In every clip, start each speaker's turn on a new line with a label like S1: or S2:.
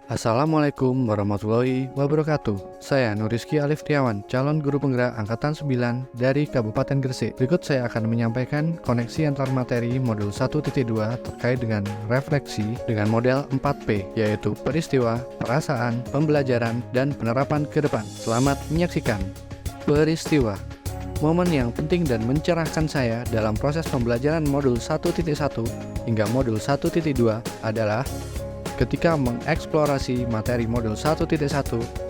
S1: Assalamualaikum warahmatullahi wabarakatuh. Saya Nuriski Alif Triawan, calon guru penggerak Angkatan 9 dari Kabupaten Gresik. Berikut saya akan menyampaikan koneksi antar materi modul 1.2 terkait dengan refleksi dengan model 4P, yaitu peristiwa, perasaan, pembelajaran, dan penerapan ke depan. Selamat menyaksikan. Peristiwa. Momen yang penting dan mencerahkan saya dalam proses pembelajaran modul 1.1 hingga modul 1.2 adalah ketika mengeksplorasi materi modul 1.1,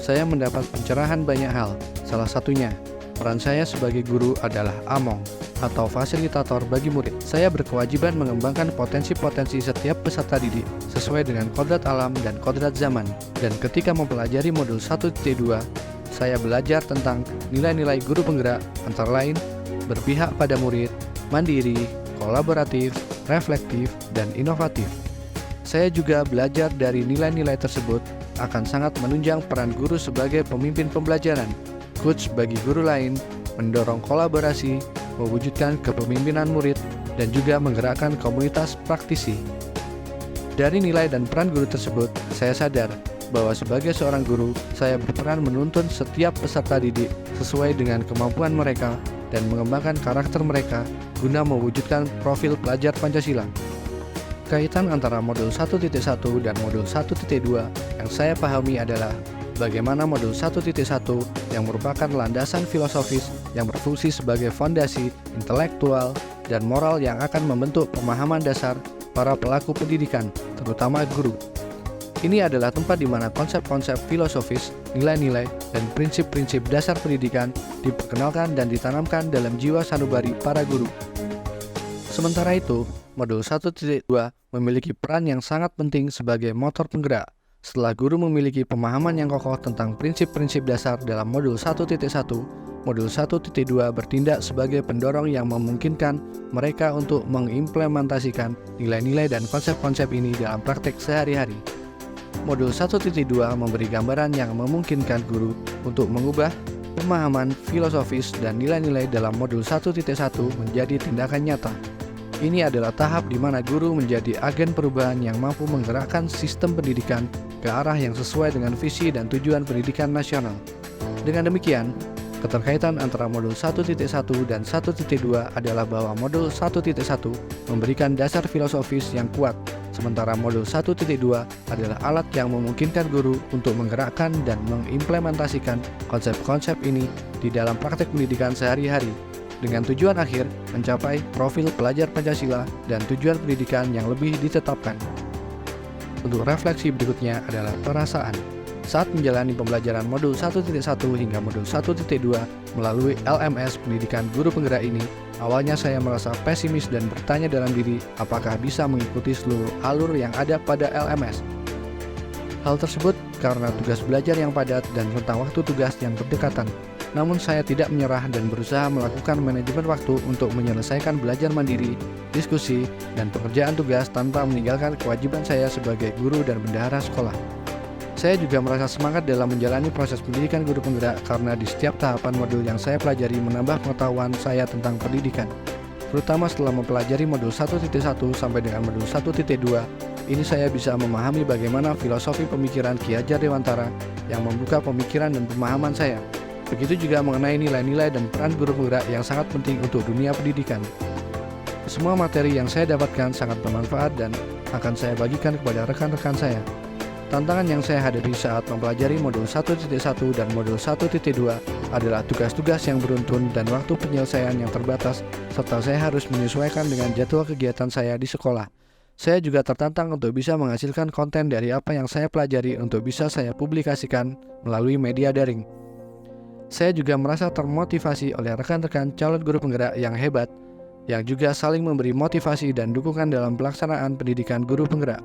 S1: saya mendapat pencerahan banyak hal. Salah satunya, peran saya sebagai guru adalah among atau fasilitator bagi murid. Saya berkewajiban mengembangkan potensi-potensi setiap peserta didik sesuai dengan kodrat alam dan kodrat zaman. Dan ketika mempelajari modul 1.2, saya belajar tentang nilai-nilai guru penggerak, antara lain berpihak pada murid, mandiri, kolaboratif, reflektif, dan inovatif. Saya juga belajar dari nilai-nilai tersebut akan sangat menunjang peran guru sebagai pemimpin pembelajaran, coach bagi guru lain, mendorong kolaborasi, mewujudkan kepemimpinan murid, dan juga menggerakkan komunitas praktisi. Dari nilai dan peran guru tersebut, saya sadar bahwa sebagai seorang guru, saya berperan menuntun setiap peserta didik sesuai dengan kemampuan mereka dan mengembangkan karakter mereka guna mewujudkan profil pelajar Pancasila. Kaitan antara modul 1.1 dan modul 1.2 yang saya pahami adalah bagaimana modul 1.1 yang merupakan landasan filosofis yang berfungsi sebagai fondasi intelektual dan moral yang akan membentuk pemahaman dasar para pelaku pendidikan, terutama guru. Ini adalah tempat di mana konsep-konsep filosofis, nilai-nilai, dan prinsip-prinsip dasar pendidikan diperkenalkan dan ditanamkan dalam jiwa sanubari para guru. Sementara itu, modul 1.2 memiliki peran yang sangat penting sebagai motor penggerak. Setelah guru memiliki pemahaman yang kokoh tentang prinsip-prinsip dasar dalam modul 1.1, modul 1.2 bertindak sebagai pendorong yang memungkinkan mereka untuk mengimplementasikan nilai-nilai dan konsep-konsep ini dalam praktek sehari-hari. Modul 1.2 memberi gambaran yang memungkinkan guru untuk mengubah pemahaman filosofis dan nilai-nilai dalam modul 1.1 menjadi tindakan nyata. Ini adalah tahap di mana guru menjadi agen perubahan yang mampu menggerakkan sistem pendidikan ke arah yang sesuai dengan visi dan tujuan pendidikan nasional. Dengan demikian, keterkaitan antara modul 1.1 dan 1.2 adalah bahwa modul 1.1 memberikan dasar filosofis yang kuat, sementara modul 1.2 adalah alat yang memungkinkan guru untuk menggerakkan dan mengimplementasikan konsep-konsep ini di dalam praktek pendidikan sehari-hari, dengan tujuan akhir mencapai profil pelajar Pancasila dan tujuan pendidikan yang lebih ditetapkan. Untuk refleksi berikutnya adalah perasaan. Saat menjalani pembelajaran modul 1.1 hingga modul 1.2 melalui LMS pendidikan guru penggerak ini, awalnya saya merasa pesimis dan bertanya dalam diri apakah bisa mengikuti seluruh alur yang ada pada LMS. Hal tersebut karena tugas belajar yang padat dan rentang waktu tugas yang berdekatan. Namun saya tidak menyerah dan berusaha melakukan manajemen waktu untuk menyelesaikan belajar mandiri, diskusi, dan pekerjaan tugas tanpa meninggalkan kewajiban saya sebagai guru dan bendahara sekolah. Saya juga merasa semangat dalam menjalani proses pendidikan guru penggerak karena di setiap tahapan modul yang saya pelajari menambah pengetahuan saya tentang pendidikan. Terutama setelah mempelajari modul 1.1 sampai dengan modul 1.2, ini saya bisa memahami bagaimana filosofi pemikiran Ki Hajar Dewantara yang membuka pemikiran dan pemahaman saya. Begitu juga mengenai nilai-nilai dan peran guru penggerak yang sangat penting untuk dunia pendidikan. Semua materi yang saya dapatkan sangat bermanfaat dan akan saya bagikan kepada rekan-rekan saya. Tantangan yang saya hadapi saat mempelajari modul 1.1 dan modul 1.2 adalah tugas-tugas yang beruntun dan waktu penyelesaian yang terbatas, serta saya harus menyesuaikan dengan jadwal kegiatan saya di sekolah. Saya juga tertantang untuk bisa menghasilkan konten dari apa yang saya pelajari untuk bisa saya publikasikan melalui media daring. Saya juga merasa termotivasi oleh rekan-rekan calon guru penggerak yang hebat, yang juga saling memberi motivasi dan dukungan dalam pelaksanaan pendidikan guru penggerak.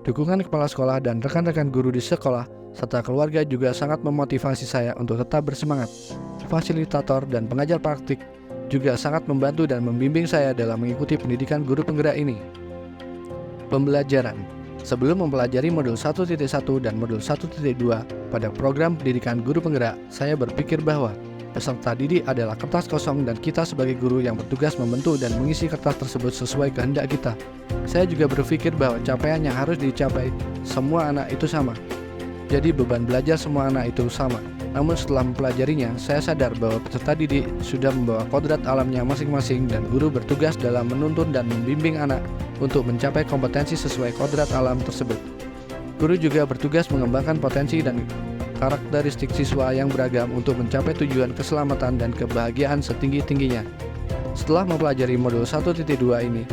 S1: Dukungan kepala sekolah dan rekan-rekan guru di sekolah, serta keluarga juga sangat memotivasi saya untuk tetap bersemangat. Fasilitator dan pengajar praktik juga sangat membantu dan membimbing saya dalam mengikuti pendidikan guru penggerak ini. Pembelajaran. Sebelum mempelajari modul 1.1 dan modul 1.2 pada program pendidikan guru penggerak, saya berpikir bahwa peserta didik adalah kertas kosong dan kita sebagai guru yang bertugas membentuk dan mengisi kertas tersebut sesuai kehendak kita. Saya juga berpikir bahwa capaian yang harus dicapai semua anak itu sama, jadi beban belajar semua anak itu sama. Namun setelah mempelajarinya, saya sadar bahwa peserta didik sudah membawa kodrat alamnya masing-masing dan guru bertugas dalam menuntun dan membimbing anak untuk mencapai kompetensi sesuai kodrat alam tersebut. Guru juga bertugas mengembangkan potensi dan karakteristik siswa yang beragam untuk mencapai tujuan keselamatan dan kebahagiaan setinggi-tingginya. Setelah mempelajari modul 1.2 ini,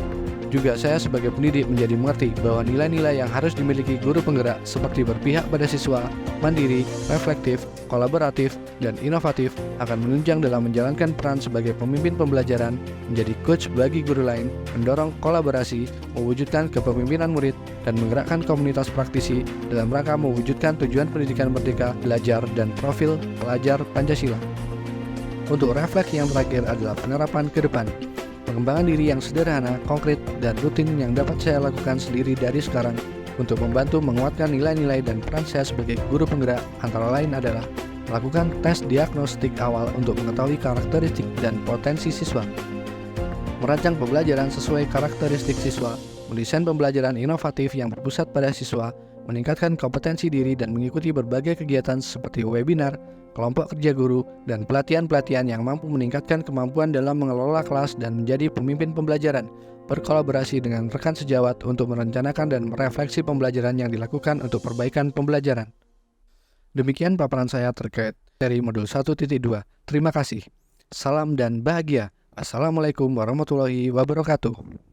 S1: juga saya sebagai pendidik menjadi mengerti bahwa nilai-nilai yang harus dimiliki guru penggerak seperti berpihak pada siswa, mandiri, reflektif, kolaboratif, dan inovatif akan menunjang dalam menjalankan peran sebagai pemimpin pembelajaran, menjadi coach bagi guru lain, mendorong kolaborasi, mewujudkan kepemimpinan murid, dan menggerakkan komunitas praktisi dalam rangka mewujudkan tujuan pendidikan merdeka, belajar, dan profil pelajar Pancasila. Untuk refleks yang terakhir adalah penerapan ke depan. Pengembangan diri yang sederhana, konkret, dan rutin yang dapat saya lakukan sendiri dari sekarang untuk membantu menguatkan nilai-nilai dan peran saya sebagai guru penggerak antara lain adalah melakukan tes diagnostik awal untuk mengetahui karakteristik dan potensi siswa, merancang pembelajaran sesuai karakteristik siswa, mendesain pembelajaran inovatif yang berpusat pada siswa, meningkatkan kompetensi diri dan mengikuti berbagai kegiatan seperti webinar, kelompok kerja guru, dan pelatihan-pelatihan yang mampu meningkatkan kemampuan dalam mengelola kelas dan menjadi pemimpin pembelajaran, berkolaborasi dengan rekan sejawat untuk merencanakan dan merefleksi pembelajaran yang dilakukan untuk perbaikan pembelajaran. Demikian paparan saya terkait seri modul 1.2. Terima kasih. Salam dan bahagia. Assalamualaikum warahmatullahi wabarakatuh.